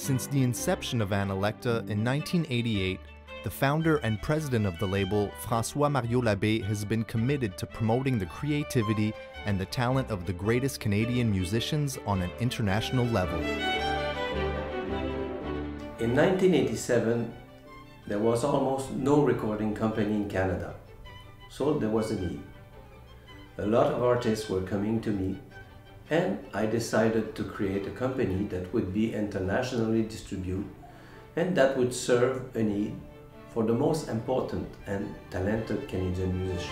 Since the inception of Analekta in 1988, the founder and president of the label, François-Mario Labbé, has been committed to promoting the creativity and the talent of the greatest Canadian musicians on an international level. In 1987, there was almost no recording company in Canada, so there was a need. A lot of artists were coming to me, and I decided to create a company that would be internationally distributed and that would serve a need for the most important and talented Canadian musicians.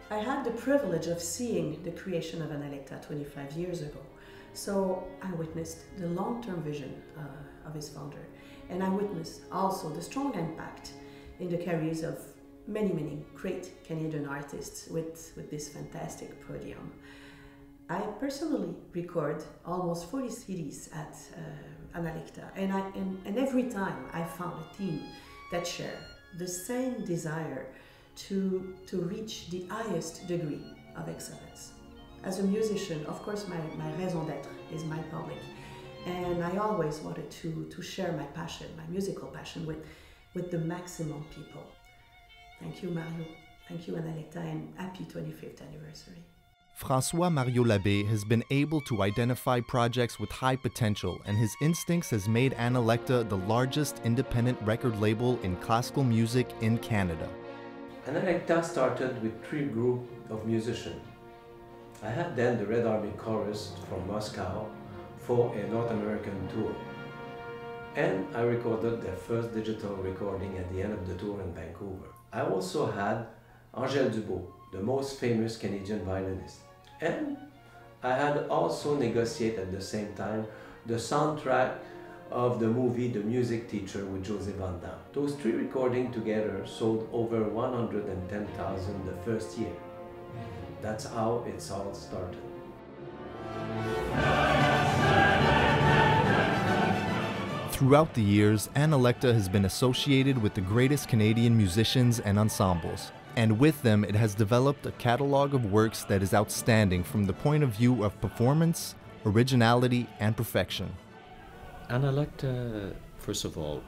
I had the privilege of seeing the creation of Analekta 25 years ago. So I witnessed the long-term vision of his founder. And I witnessed also the strong impact in the careers of many, many great Canadian artists with this fantastic podium. I personally record almost 40 CDs at Analekta, and every time I found a team that shared the same desire to reach the highest degree of excellence. As a musician, of course, my raison d'être is my public. And I always wanted to share my passion, my musical passion, with the maximum people. Thank you, Mario. Thank you, Analekta, and happy 25th anniversary. François-Mario Labbé has been able to identify projects with high potential, and his instincts has made Analekta the largest independent record label in classical music in Canada. Analekta started with 3 groups of musicians. I had then the Red Army Chorus from Moscow for a North American tour. And I recorded their first digital recording at the end of the tour in Vancouver. I also had Angèle Dubois, the most famous Canadian violinist. And I had also negotiated at the same time the soundtrack of the movie The Music Teacher with José Van Damme. Those 3 recordings together sold over 110,000 the first year. That's how it's all started. Throughout the years, Analekta has been associated with the greatest Canadian musicians and ensembles, and with them it has developed a catalog of works that is outstanding from the point of view of performance, originality, and perfection. Analekta, first of all,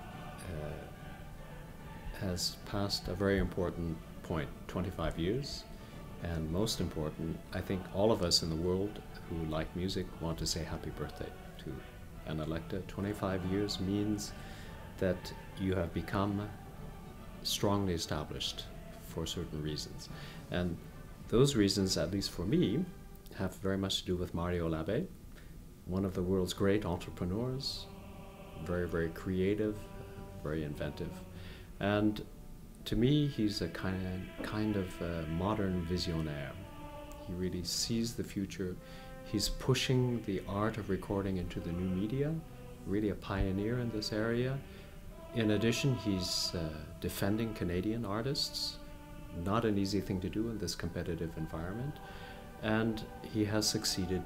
has passed a very important point, 25 years, and most important, I think all of us in the world who like music want to say happy birthday to Analekta. 25 years means that you have become strongly established for certain reasons. And those reasons, at least for me, have very much to do with Mario Labbé, one of the world's great entrepreneurs, very, very creative, very inventive. And to me, he's a kind of modern visionaire. He really sees the future. He's pushing the art of recording into the new media, really a pioneer in this area. In addition, he's defending Canadian artists, not an easy thing to do in this competitive environment. And he has succeeded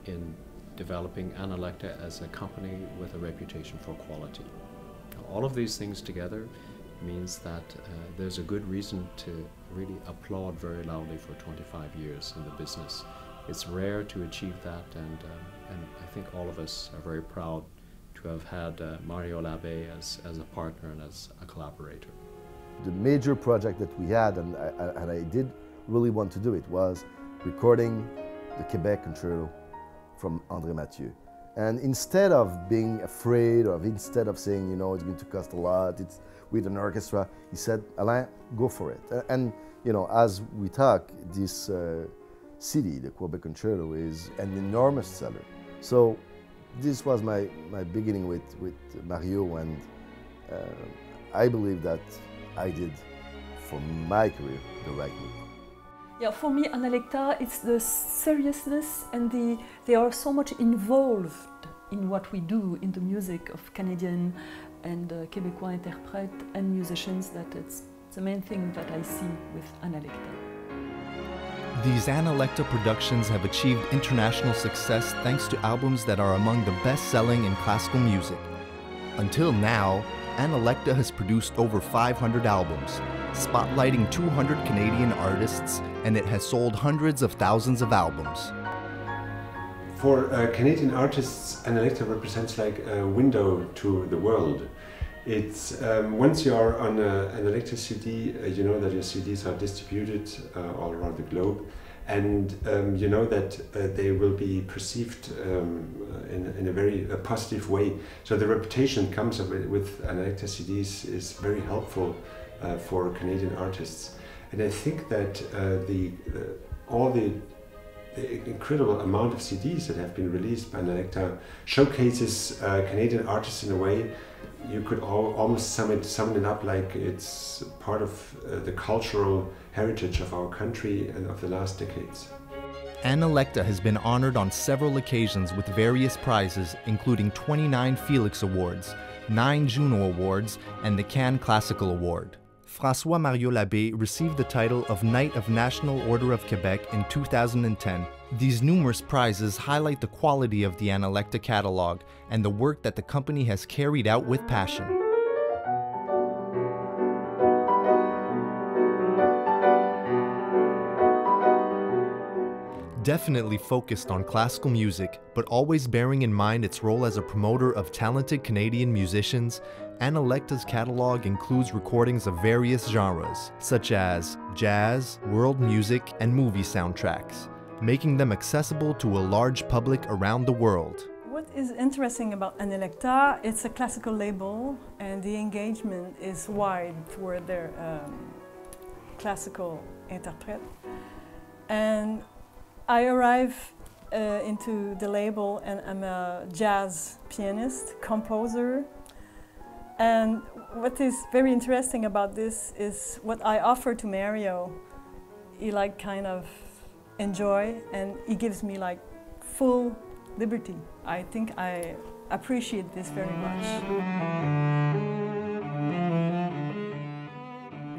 in developing Analekta as a company with a reputation for quality. All of these things together means that there's a good reason to really applaud very loudly for 25 years in the business. It's rare to achieve that, and I think all of us are very proud to have had Mario Labbé as a partner and as a collaborator. The major project that we had, and I did really want to do it, was recording the Quebec Concerto from André Mathieu. And instead of being afraid, or instead of saying, you know, it's going to cost a lot, it's with an orchestra, he said, Alain, go for it. And, you know, as we talk, this CD, the Quebec Concerto, is an enormous seller. So this was my beginning with Mario, and I believe that I did, for my career, the right move. Yeah, for me, Analekta, it's the seriousness, and they are so much involved in what we do in the music of Canadian and Québécois interprètes and musicians, that it's the main thing that I see with Analekta. These Analekta productions have achieved international success thanks to albums that are among the best-selling in classical music. Until now, Analekta has produced over 500 albums, spotlighting 200 Canadian artists, and it has sold hundreds of thousands of albums. For Canadian artists, Analekta represents like a window to the world. It's once you are on an Analekta CD, you know that your CDs are distributed all around the globe, and you know that they will be perceived in a very positive way. So the reputation comes with Analekta CDs is very helpful for Canadian artists, and I think that all the incredible amount of CDs that have been released by Analekta showcases Canadian artists in a way you could almost sum it up like it's part of the cultural heritage of our country and of the last decades. Analekta has been honored on several occasions with various prizes, including 29 Felix Awards, 9 Juno Awards, and the Cannes Classical Award. François Mario Labbé received the title of Knight of National Order of Quebec in 2010. These numerous prizes highlight the quality of the Analekta catalog and the work that the company has carried out with passion. Definitely focused on classical music, but always bearing in mind its role as a promoter of talented Canadian musicians, Analekta's catalog includes recordings of various genres, such as jazz, world music, and movie soundtracks, making them accessible to a large public around the world. What is interesting about Analekta, it's a classical label and the engagement is wide for their classical interpret. And I arrive into the label and I'm a jazz pianist, composer. And what is very interesting about this is what I offer to Mario. He like kind of enjoy and he gives me like full liberty. I think I appreciate this very much.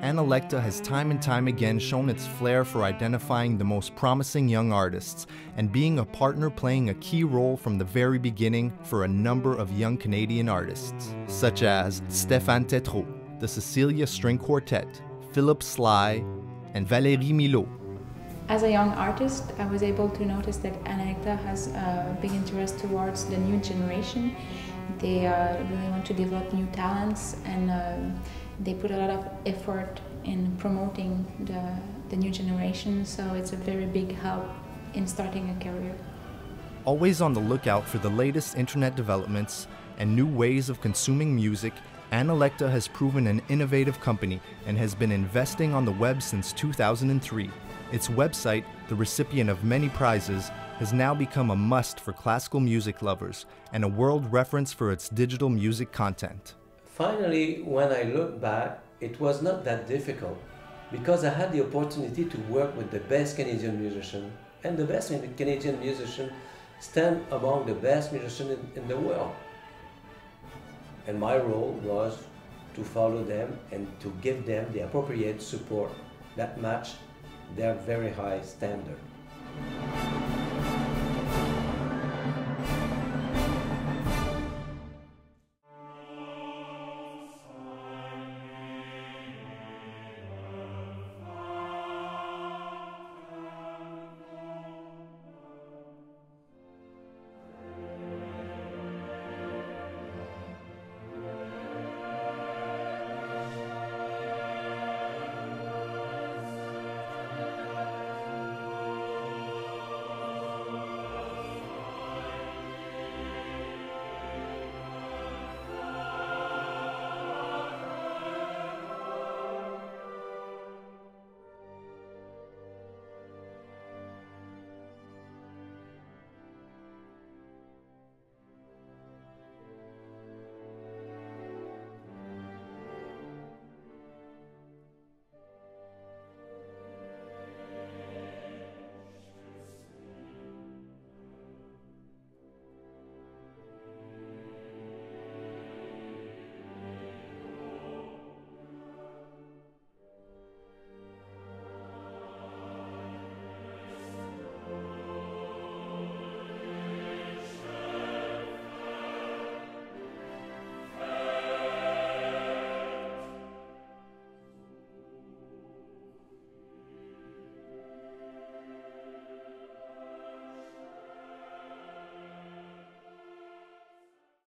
Analekta has time and time again shown its flair for identifying the most promising young artists and being a partner playing a key role from the very beginning for a number of young Canadian artists, such as Stéphane Tétrault, the Cecilia String Quartet, Philip Sly, and Valérie Milot. As a young artist, I was able to notice that Analekta has a big interest towards the new generation. They really want to develop new talents and they put a lot of effort in promoting the new generation, so it's a very big help in starting a career. Always on the lookout for the latest internet developments and new ways of consuming music, Analekta has proven an innovative company and has been investing on the web since 2003. Its website, the recipient of many prizes, has now become a must for classical music lovers and a world reference for its digital music content. Finally, when I look back, it was not that difficult because I had the opportunity to work with the best Canadian musicians, and the best Canadian musicians stand among the best musicians in the world. And my role was to follow them and to give them the appropriate support that matched their very high standard.